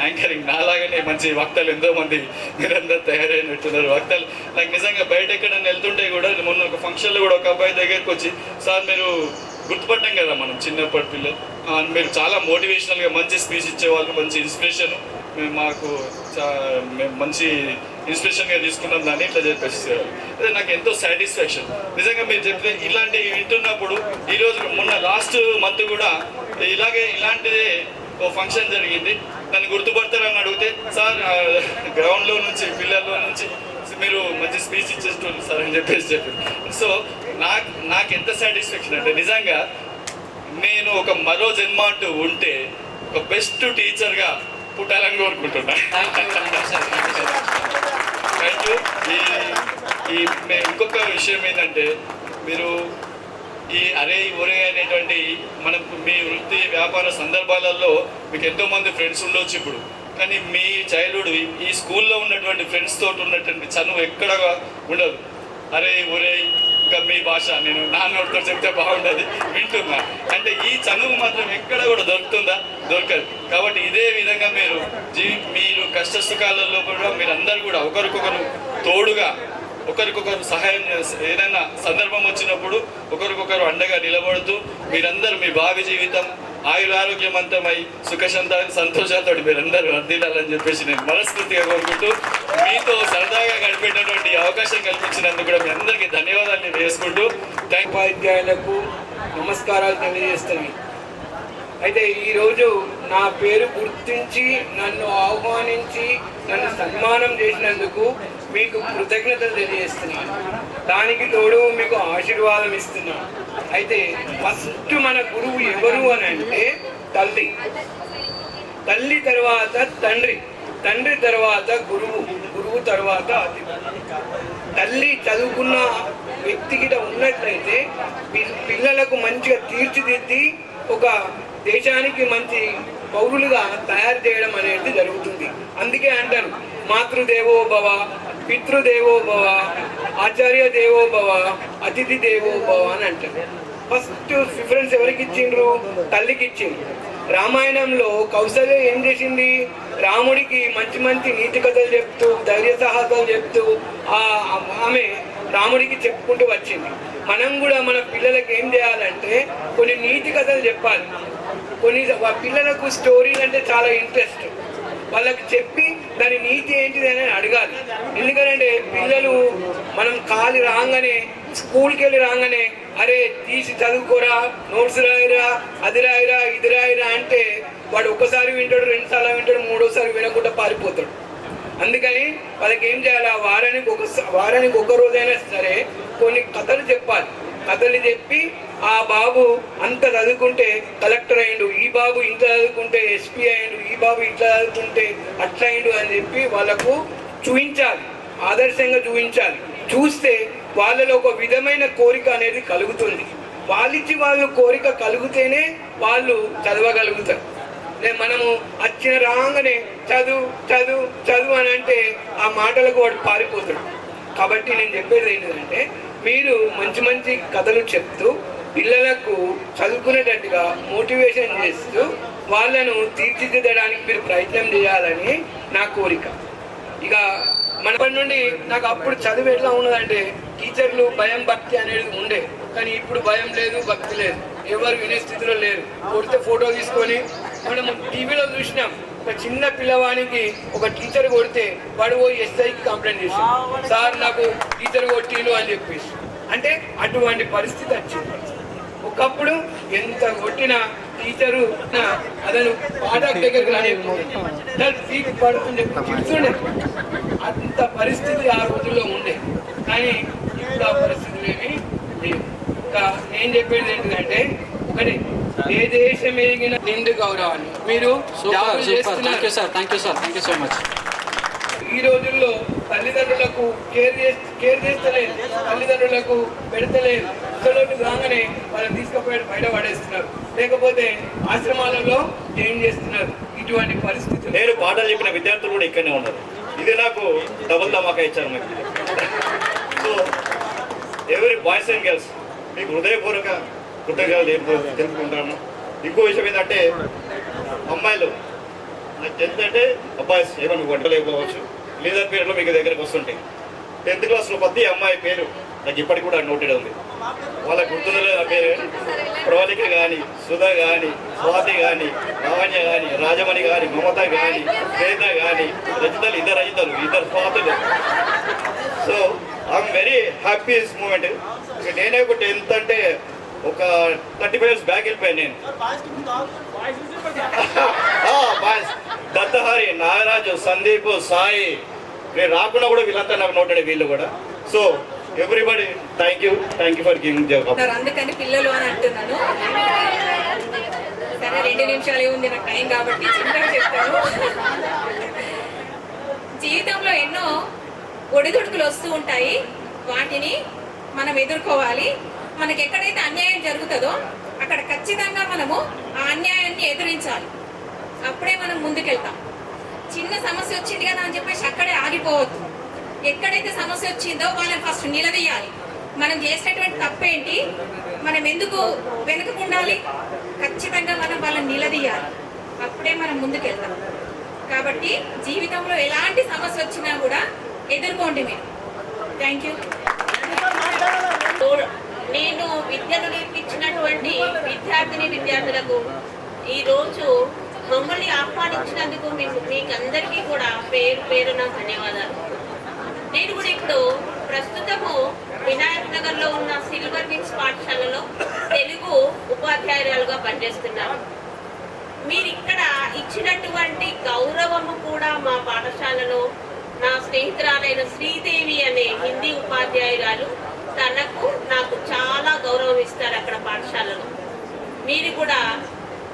యాంకరింగ్ నాలాగానే మంచి వక్తలు ఎంతోమంది మీరందరూ తయారైనట్టున్నారు వక్తలు. నాకు నిజంగా బయట ఎక్కడైనా వెళ్తుంటే కూడా మొన్న ఒక ఫంక్షన్లో కూడా ఒక అబ్బాయి దగ్గరికి వచ్చి, సార్ మీరు గుర్తుపట్టాం కదా మనం చిన్నప్పటి పిల్లలు. మీరు చాలా మోటివేషనల్గా మంచి స్పీచ్ ఇచ్చేవాళ్ళు, మంచి ఇన్స్పిరేషన్ మాకు మేము మంచి ఇన్స్పిరేషన్గా తీసుకున్నాం దాన్ని ఇట్లా చెప్పేసేవారు. అదే నాకు ఎంతో సాటిస్ఫాక్షన్. నిజంగా మీరు చెప్తే ఇలాంటివి వింటున్నప్పుడు ఈరోజు మొన్న లాస్ట్ మంత్ కూడా ఇలాంటిదే ఓ ఫంక్షన్ జరిగింది. నన్ను గుర్తుపడతారని అడిగితే సార్ గ్రౌండ్లో నుంచి పిల్లల్లో నుంచి మీరు మంచి స్పీచ్ ఇచ్చేస్తుంది సార్ అని చెప్పి. సో నాకు ఎంత సాటిస్ఫాక్షన్ అంటే నిజంగా నేను ఒక మరో జన్మ అంటూ ఉంటే ఒక బెస్ట్ టీచర్గా పుట్టాలని కోరుకుంటున్నా. Thank you. ఇంకొక విషయం ఏంటంటే మీరు ఈ అరే ఒరే అనేటువంటి మనకు మీ వృత్తి వ్యాపార సందర్భాలలో మీకు ఎంతోమంది ఫ్రెండ్స్ ఉండొచ్చు ఇప్పుడు, కానీ మీ చైల్డ్హుడ్ ఈ స్కూల్లో ఉన్నటువంటి ఫ్రెండ్స్ తోటి ఉన్నటువంటి చనువు ఎక్కడ ఉండదు. అరే ఒరే ఇంకా మీ భాష నేను నాన్నోడితో చెప్తే బాగుండదు వింటున్నా అంటే ఈ చనువు మాత్రం ఎక్కడ కూడా దొరుకుతుందా? దొరకదు. కాబట్టి ఇదే విధంగా మీరు కష్ట సుఖాలలో కూడా మీరందరూ కూడా ఒకరికొకరు తోడుగా ఒకరికొకరు సహాయం ఏదైనా సందర్భం వచ్చినప్పుడు ఒకరికొకరు అండగా నిలబడుతూ మీరందరూ మీ భావి జీవితం ఆయురారోగ్యవంతమై సంతోషాలతో మీరందరూ వర్ధిల్లాలని చెప్పేసి నేను మనస్ఫూర్తిగా కోరుకుంటూ మీతో సరదాగా గడిపేటటువంటి అవకాశం కల్పించినందుకు కూడా మీ అందరికీ ధన్యవాదాలు వేసుకుంటూ ఉపాధ్యాయులకు నమస్కారాలు తెలియజేస్తున్నాను. అయితే ఈరోజు నా పేరు గుర్తించి నన్ను ఆహ్వానించి నన్ను సన్మానం చేసినందుకు మీకు కృతజ్ఞతలు తెలియజేస్తున్నాను. దానికి తోడు మీకు ఆశీర్వాదం ఇస్తున్నాను. అయితే ఫస్ట్ మన గురువు ఎవరు అని అంటే తల్లి, తల్లి తర్వాత తండ్రి, తండ్రి తర్వాత గురువు, గురువు తర్వాత అతిథి. తల్లి చదువుకున్న వ్యక్తికి ఉన్నట్లయితే పిల్లలకు మంచిగా తీర్చిదిద్ది ఒక దేశానికి మంచి పౌరులుగా తయారు చేయడం అనేది జరుగుతుంది. అందుకే అంటారు మాతృదేవో భవ, పితృదేవో భవ, ఆచార్య దేవో భవ, అతిథి దేవో భవ అని అంటారు. ఫస్ట్ ప్రిఫరెన్స్ ఎవరికి ఇచ్చిండ్రు? తల్లికి ఇచ్చిండ్రు. రామాయణంలో కౌసల్య ఏం చేసింది? రాముడికి మంచి మంచి నీతి కథలు చెప్తూ ధైర్య సాహసాలు చెప్తూ ఆమె రాముడికి చెప్పుకుంటూ వచ్చింది. మనం కూడా మన పిల్లలకి ఏం చేయాలంటే కొన్ని నీతి కథలు చెప్పాలి. కొన్ని పిల్లలకు స్టోరీలు అంటే చాలా ఇంట్రెస్ట్, వాళ్ళకి చెప్పి దాని నీతి ఏంటిది అని అడగాలి. ఎందుకంటే పిల్లలు మనం ఖాళీ రాగానే స్కూల్కి వెళ్ళి రాగానే అరే తీసి చదువుకోరా, నోట్స్ రాయిరా, అది రాయిరా, ఇది రాయిరా అంటే వాడు ఒక్కసారి వింటాడు, రెండుసార్లు వింటాడు, మూడోసారి వినకుండా పారిపోతాడు. అందుకని వాళ్ళకి ఏం చేయాలి? వారానికి ఒక రోజైనా సరే కొన్ని కథలు చెప్పాలి. కథలు చెప్పి ఆ బాబు అంత చదువుకుంటే కలెక్టర్ అయ్యిండు, ఈ బాబు ఇంత చదువుకుంటే ఎస్పీ అయ్యిండు, ఈ బాబు ఇట్లా చదువుకుంటే అట్లా అయ్యిండు అని చెప్పి వాళ్ళకు చూపించాలి, ఆదర్శంగా చూపించాలి. చూస్తే వాళ్ళలో ఒక విధమైన కోరిక అనేది కలుగుతుంది. వాళ్ళిచ్చి వాళ్ళు కోరిక కలిగితేనే వాళ్ళు చదవగలుగుతారు. మనము వచ్చిన రాగానే చదువు చదువు చదువు అని అంటే ఆ మాటలకు వాడు పారిపోతాడు. కాబట్టి నేను చెప్పేది ఏంటంటే మీరు మంచి మంచి కథలు చెప్తూ పిల్లలకు చదువుకునేటట్టుగా మోటివేషన్ చేస్తూ వాళ్ళను తీర్చిదిద్దడానికి మీరు ప్రయత్నం చేయాలని నా కోరిక. ఇక మనపటి నుండి నాకు అప్పుడు చదువు ఎట్లా ఉన్నదంటే టీచర్లు భయం భక్తి అనేది ఉండే, కానీ ఇప్పుడు భయం లేదు, భక్తి లేదు, ఎవరు వినే స్థితిలో లేరు. కొడితే ఫోటో తీసుకొని మనం టీవీలో చూసినాం, ఒక చిన్న పిల్లవానికి ఒక టీచర్ కొడితే వాడు పోయి ఎస్ఐకి కంప్లైంట్ చేశాడు, సార్ నాకు టీచర్ కొట్టిండు అని చెప్పేసి. అంటే అటువంటి పరిస్థితి వచ్చింది. ఒకప్పుడు ఎంత కొట్టిన టీచరు అతను పాఠ దగ్గరికి రాని పడుతుండే, తిడుతుండే. అంత పరిస్థితి ఆ రోజుల్లో ఉండే, కానీ ఇప్పుడు ఆ పరిస్థితులు ఏమి లేవు. ఇంకా నేను చెప్పేది ఏంటంటే ఒకటి, ఏ దేశం ఎగిన నిండు గౌరవాన్ని మీరు ఈ రోజుల్లో తల్లిదండ్రులకు కేర్ చేస్తలేదు, తల్లిదండ్రులకు పెడతలేదు. ఇంతలోకి రాగానే వాళ్ళని తీసుకుపోయి బయట పడేస్తున్నారు, లేకపోతే ఆశ్రమాలలో ఏం చేస్తున్నారు. ఇటువంటి పరిస్థితి. నేను పాఠాలు చెప్పిన విద్యార్థులు కూడా ఇక్కడనే ఉన్నారు. ఇది నాకు డబుల్ ధమాకా ఇచ్చారు మాకు. సో ఎవరి బాయ్స్ అండ్ గర్ల్స్ మీకు హృదయపూర్వక కృతజ్ఞతలు తెలుపుకుంటాను. ఇంకో విషయం ఏంటంటే అమ్మాయిలు నాకు తెలుసంటే అబ్బాయి ఏమైనా వంటలేకపోవచ్చు, లీడర్ పీరియడ్లో మీకు దగ్గరకు వస్తుంటాయి. 10th క్లాస్లో ప్రతి అమ్మాయి పేరు నాకు ఇప్పటికి కూడా నోటెడ్ ఉంది. వాళ్ళకి గుర్తుండలేదు ఆ పేరు. ప్రవళిక కానీ, సుధా కానీ, స్వాతి కానీ, లావణ్య కానీ, రాజమణి కానీ, మమత కానీ, శ్వేత కానీ, రజితలు, ఇద్దరు స్వాతులు. So I'm very happy this moment. నేనే ఒకటి ఎంత అంటే ఒక 35 years బ్యాక్ వెళ్ళిపోయాను నేను. దత్తహరి, నాగరాజు, సందీప్, సాయి, నేను రాకుండా కూడా వీళ్ళంతా నాకు నోటాడు వీళ్ళు కూడా. So everybody thank you for giving job. అందుకని పిల్లలు అని అంటున్నాను. సరే 2 నిమిషాలే ఉంది నాకు టైం కాబట్టి చిన్నగా చెప్తాను. జీవితంలో ఎన్నో ఒడిదుడుకులు వస్తూ ఉంటాయి, వాటిని మనం ఎదుర్కోవాలి. మనకి ఎక్కడైతే అన్యాయం జరుగుతుందో అక్కడ ఖచ్చితంగా మనము ఆ అన్యాయాన్ని ఎదిరించాలి. అప్పుడే మనం ముందుకెళ్తాం. చిన్న సమస్య వచ్చింది కదా అని చెప్పేసి అక్కడే ఆగిపోవద్దు. ఎక్కడైతే సమస్య వచ్చిందో వాళ్ళని ఫస్ట్ నిలదీయాలి. మనం చేసినటువంటి తప్పేంటి, మనం ఎందుకు వెనుకకుండాలి, ఖచ్చితంగా మనం వాళ్ళని నిలదీయాలి. అప్పుడే మనం ముందుకెళ్తాం. కాబట్టి జీవితంలో ఎలాంటి సమస్య వచ్చినా కూడా ఎదుర్కోండి మీరు. Thank you. నేను విద్యను నేర్పించినటువంటి విద్యార్థులకు ఈరోజు మమ్మల్ని ఆహ్వానించినందుకు మీకందరికీ కూడా పేరున ధన్యవాదాలు. నేను కూడా ఇప్పుడు ప్రస్తుతము వినాయక్ నగర్లో ఉన్న సిల్వర్ వింగ్స్ పాఠశాలలో తెలుగు ఉపాధ్యాయురాలుగా పనిచేస్తున్నాను. మీరు ఇక్కడ ఇచ్చినటువంటి గౌరవము కూడా మా పాఠశాలలో నా స్నేహితురాలైన శ్రీదేవి అనే హిందీ ఉపాధ్యాయురాలు నాకు చాలా గౌరవం ఇస్తారు అక్కడ పాఠశాలలో. మీరు కూడా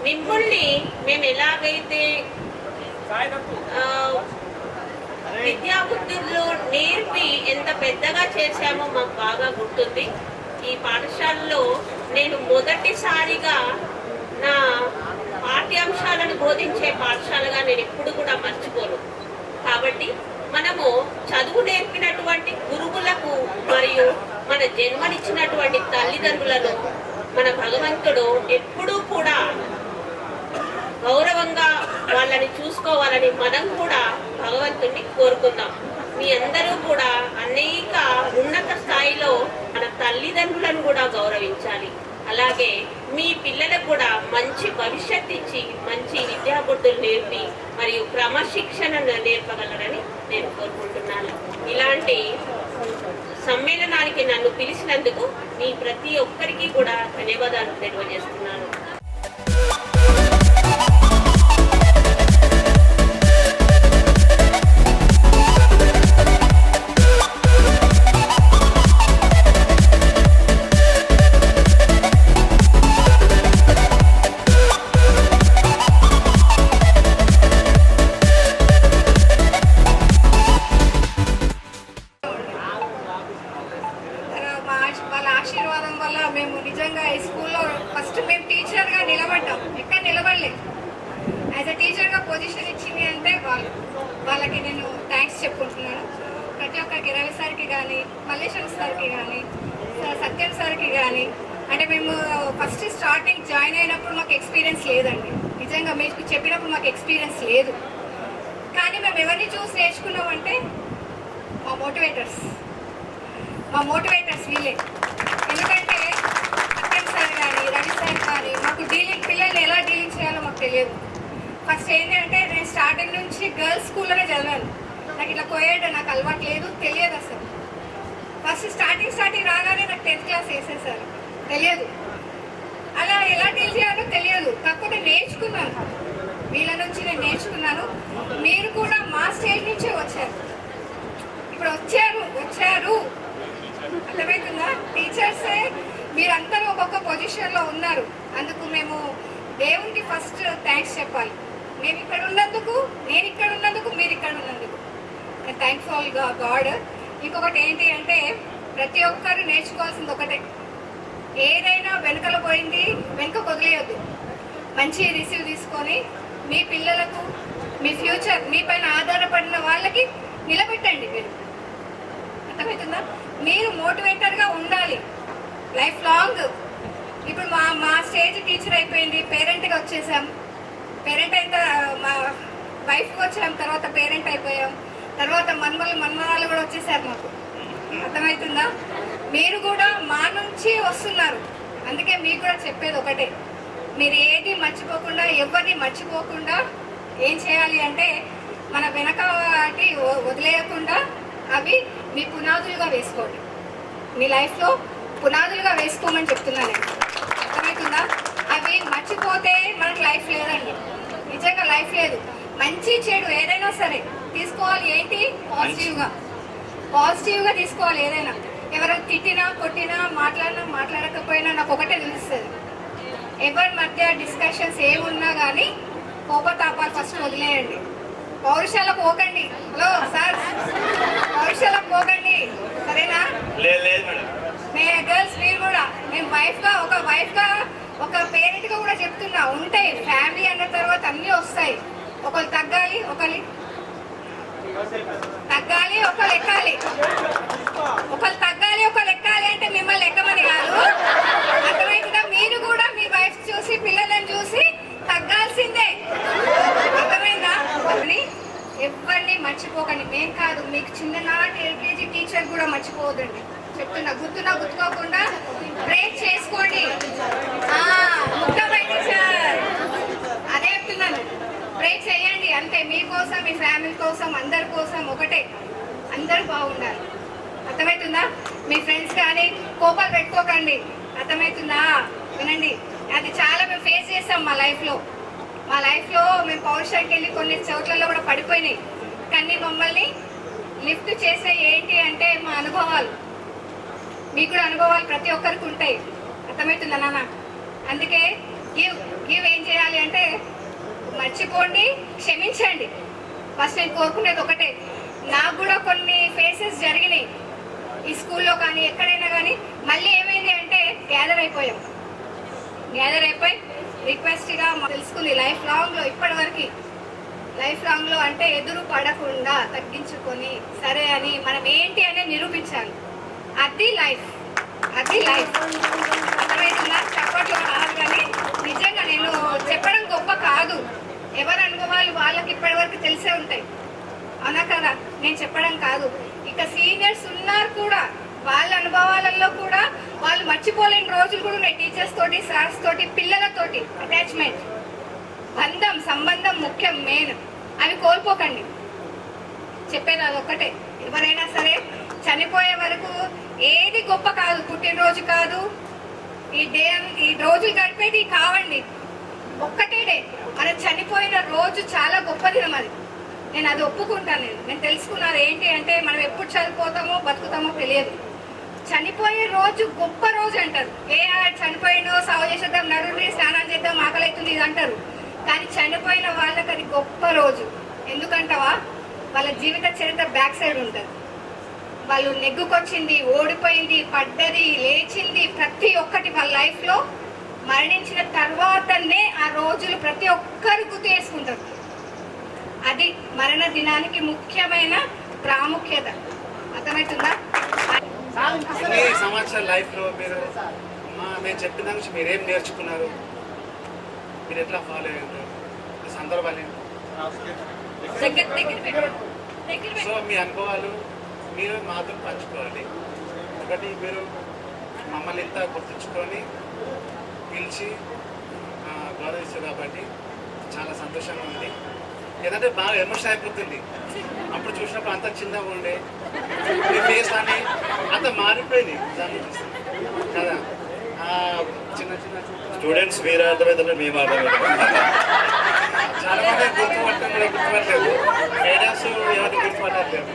మిమ్మల్ని మేము ఎలాగైతే విద్యాబుద్ధుల్లో నేర్పి ఎంత పెద్దగా చేశామో మాకు బాగా గుర్తుంది. ఈ పాఠశాలలో నేను మొదటిసారిగా నా పాఠ్యాంశాలను బోధించే పాఠశాలగా నేను ఎప్పుడు కూడా మర్చిపోను. కాబట్టి మనము చదువు నేర్పినటువంటి గురువులకు మరియు మన జన్మనిచ్చినటువంటి తల్లిదండ్రులను మన భగవంతుడు ఎప్పుడూ కూడా గౌరవంగా వాళ్ళని చూసుకోవాలని మనం కూడా భగవంతుడిని కోరుకుందాం. మీ అందరూ కూడా అనేక ఉన్నత స్థాయిలో మన తల్లిదండ్రులను కూడా గౌరవించాలి. అలాగే మీ పిల్లలకు కూడా మంచి భవిష్యత్తు ఇచ్చి మంచి విద్యాబుద్ధులు నేర్పి మరియు క్రమశిక్షణను నేర్పగలరని నేను కోరుకుంటున్నాను. ఇలాంటి సమ్మేళనానికి నన్ను పిలిచినందుకు మీ ప్రతి ఒక్కరికి కూడా ధన్యవాదాలు తెలియజేస్తున్నాను. వాళ్ళ ఆశీర్వాదం వల్ల మేము నిజంగా ఈ స్కూల్లో ఫస్ట్ మేము టీచర్గా నిలబడ్డాం. ఎక్కడ నిలబడలేదు. యాజ్ అ టీచర్గా పొజిషన్ ఇచ్చింది అంటే వాళ్ళకి నేను థ్యాంక్స్ చెప్పుకుంటున్నాను. ప్రతి ఒక్కరికి రవి సార్కి కానీ, మల్లేశ్వర సార్కి కానీ, సత్యం సార్కి కానీ. అంటే మేము ఫస్ట్ స్టార్టింగ్ జాయిన్ అయినప్పుడు మాకు ఎక్స్పీరియన్స్ లేదండి. నిజంగా మీకు చెప్పినప్పుడు మాకు ఎక్స్పీరియన్స్ లేదు. కానీ మేము ఎవరిని చూసి నేర్చుకున్నామంటే మా మోటివేటర్స్ వీళ్ళే. ఎందుకంటే సత్యం సార్ కానీ, రవి సార్ కానీ మాకు పిల్లల్ని ఎలా డీలింగ్ చేయాలో మాకు తెలియదు. ఫస్ట్ ఏంటంటే నేను స్టార్టింగ్ నుంచి గర్ల్స్ స్కూల్లోనే చదివాను. నాకు ఇట్లా కోయడ్ నాకు అలవాటు లేదు, తెలియదు అసలు. ఫస్ట్ స్టార్టింగ్ రాగానే నాకు 10th క్లాస్ వేసేసారు, తెలియదు. అలా ఎలా డీల్ చేయాలో తెలియదు. కాకపోతే నేర్చుకున్నాను, వీళ్ళ నుంచి నేను నేర్చుకున్నాను. మీరు కూడా మా స్టేజ్ నుంచే వచ్చారు. ఇప్పుడు వచ్చారు అర్థమవుతుందా? టీచర్సే మీరందరూ ఒక్కొక్క పొజిషన్లో ఉన్నారు. అందుకు మేము దేవునికి ఫస్ట్ థ్యాంక్స్ చెప్పాలి. మేము ఇక్కడ ఉన్నందుకు, నేను ఇక్కడ ఉన్నందుకు, మీరు ఇక్కడ ఉన్నందుకు థ్యాంక్ఫుల్ గాడ్. ఇంకొకటి ఏంటి అంటే ప్రతి ఒక్కరు నేర్చుకోవాల్సింది ఒకటే, ఏదైనా వెనుకల పోయింది వెనుక వదిలేయద్దు. మంచి రిసీవ్ తీసుకొని మీ పిల్లలకు, మీ ఫ్యూచర్ మీ పైన ఆధారపడిన వాళ్ళకి నిలబెట్టండి. మీరు అర్థమవుతుందా? మీరు మోటివేటర్గా ఉండాలి లైఫ్ లాంగ్. ఇప్పుడు మా స్టేజ్ టీచర్ అయిపోయింది, పేరెంట్గా వచ్చేసాం. పేరెంట్ అయితే మా వైఫ్కి వచ్చాం, తర్వాత పేరెంట్ అయిపోయాం, తర్వాత మన్మరాలు కూడా వచ్చేసారు మాకు. అర్థమవుతుందా? మీరు కూడా మా నుంచి వస్తున్నారు, అందుకే మీకు కూడా చెప్పేది ఒకటే, మీరు ఏది మర్చిపోకుండా, ఎవరిని మర్చిపోకుండా ఏం చేయాలి అంటే మన వెనక వాటి వదిలేయకుండా అవి మీ పునాదులుగా వేసుకోండి. మీ లైఫ్లో పునాదులుగా వేసుకోమని చెప్తున్నాను నేను. అర్థమవుతుందా? అవి మర్చిపోతే మనకు లైఫ్ లేదండి, నిజంగా లైఫ్ లేదు. మంచి చెడు ఏదైనా సరే తీసుకోవాలి, ఏంటి పాజిటివ్గా తీసుకోవాలి. ఏదైనా ఎవరైనా తిట్టినా కొట్టినా మాట్లాడినా మాట్లాడకపోయినా నాకు ఒకటే తెలుస్తుంది, ఎవరి మధ్య డిస్కషన్స్ ఏమున్నా కానీ కోపతాపాలు ఫస్ట్ వదిలేయండి. పౌరుషాలకు పోకండి. హలో సార్, పౌరుషాలకు పోకండి, సరేనా? గర్ల్స్ మీరు కూడా, నేను ఒక వైఫ్గా ఒక పేరెంట్గా కూడా చెప్తున్నా, ఉంటాయి ఫ్యామిలీ అన్న తర్వాత అన్నీ వస్తాయి. ఒకరు తగ్గాలి, ఒకరు ఎక్కాలి. ఒకరు తగ్గాలి, ఒకరు ఎక్కాలి అంటే మిమ్మల్ని ఎక్కమని కాదు, అర్థమైందా? మీరు కూడా మీ వైఫ్ చూసి పిల్లలను చూసి తగ్గాల్సిందే, అర్థమైందా? ఎవరిని మర్చిపోకండి. మేం కాదు, మీకు చిన్ననాటి ఎల్కేజీ టీచర్ కూడా మర్చిపోవద్దండి చెప్తున్నా. గుర్తుకోకుండా బ్రేక్ చేసుకోండి. అదే చెప్తున్నాను, బ్రేక్ చేయండి అంతే. మీకోసం, మీ ఫ్యామిలీ కోసం, అందరి కోసం ఒకటే, అందరూ బాగుండాలి. అర్థమవుతుందా? మీ ఫ్రెండ్స్ కానీ కోపాలు పెట్టుకోకండి, అర్థమవుతుందా? వినండి, అది చాలా మేము ఫేస్ చేస్తాం మా లైఫ్లో. మేము పౌరుషానికి వెళ్ళి కొన్ని చోట్లలో కూడా పడిపోయినాయి, కానీ మమ్మల్ని లిఫ్ట్ చేసే ఏంటి అంటే మా అనుభవాలు. మీకు కూడా అనుభవాలు ప్రతి ఒక్కరికి ఉంటాయి, అర్థమవుతుందా నాన్న? అందుకే గివ్ ఏం చేయాలి అంటే మర్చిపోండి, క్షమించండి. ఫస్ట్ నేను కోరుకునేది ఒకటే, నాకు కూడా కొన్ని ఫేసెస్ జరిగినాయి ఈ స్కూల్లో కానీ ఎక్కడైనా కానీ. మళ్ళీ ఏమైంది అంటే గ్యాదర్ అయిపోయి రిక్వెస్ట్గా తెలుసుకుంది లైఫ్ లాంగ్లో, ఇప్పటివరకు లైఫ్ లాంగ్లో అంటే ఎదురు పడకుండా తగ్గించుకొని సరే అని మనం ఏంటి అనేది నిరూపించాలి. అది లైఫ్. అర్థమైతుందా? చప్పట్లో కాదు, కానీ నిజంగా నేను చెప్పడం గొప్ప కాదు, ఎవరి అనుభవాలు వాళ్ళకి ఇప్పటివరకు తెలిసే ఉంటాయి, అవునా కదా? నేను చెప్పడం కాదు. ఇక సీనియర్స్ ఉన్నారు కూడా, వాళ్ళ అనుభవాలలో కూడా వాళ్ళు మర్చిపోలేని రోజులు కూడా ఉన్నాయి. టీచర్స్ తోటి, సార్స్ తోటి, పిల్లలతోటి అటాచ్మెంట్, సంబంధం ముఖ్యం, మెయిన్. అవి కోల్పోకండి. చెప్పేది అదొక్కటే, ఎవరైనా సరే చనిపోయే వరకు ఏది గొప్ప కాదు, పుట్టినరోజు కాదు, ఈ రోజులు గడిపేది కావండి, ఒక్కటే డే. మనం చనిపోయిన రోజు చాలా గొప్ప దినం అది, నేను అది ఒప్పుకుంటాను. నేను తెలుసుకున్నాను ఏంటి అంటే మనం ఎప్పుడు చనిపోతామో బతుకుతామో తెలియదు, చనిపోయే రోజు గొప్ప రోజు అంటారు. చనిపోయినో సాగు చేసేద్దాం, నడుండి స్నానం చేద్దాం, ఆకలి అవుతుంది ఇది అంటారు, కానీ చనిపోయిన వాళ్ళకి అది గొప్ప రోజు. ఎందుకంటావా? వాళ్ళ జీవిత చరిత్ర బ్యాక్ సైడ్ ఉంటుంది. వాళ్ళు నెగ్గుకొచ్చింది, ఓడిపోయింది, పడ్డది, లేచింది, ప్రతి ఒక్కటి వాళ్ళ లైఫ్లో మరణించిన తర్వాతనే ఆ రోజులు ప్రతి ఒక్కరు గుర్తు చేసుకుంటారు. అది మరణ దినానికి ముఖ్యమైన ప్రాముఖ్యత, అర్థమవుతుందా? ఈ సంవత్సరాల లైఫ్లో మీరు మేము చెప్పిన దాని నుంచి మీరేం నేర్చుకున్నారు, మీరు ఎట్లా ఫాలో అయ్యారు, సందర్భాలు ఏంటి? సో మీ అనుభవాలు మీరు మాతో పంచుకోవాలి. ఒకటి, మీరు మమ్మల్ని ఇంత గుర్తుంచుకొని పిలిచి గౌరవిస్తారు కాబట్టి చాలా సంతోషంగా ఉంది. ఏదంటే బాగా ఎమోషన్ అయిపోతుంది. అప్పుడు చూసినప్పుడు అంత చిన్నగా ఉండే మీ ఫేస్ అని అంత మారిపోయింది కదా. చిన్న స్టూడెంట్స్ మీరు అర్థమవుతుంది, మేము అర్థమవుతుంది. చాలా మంది గుర్తుపట్టలేదు, గైడెన్స్ ఎవరిని గుర్తుపట్టలేదు.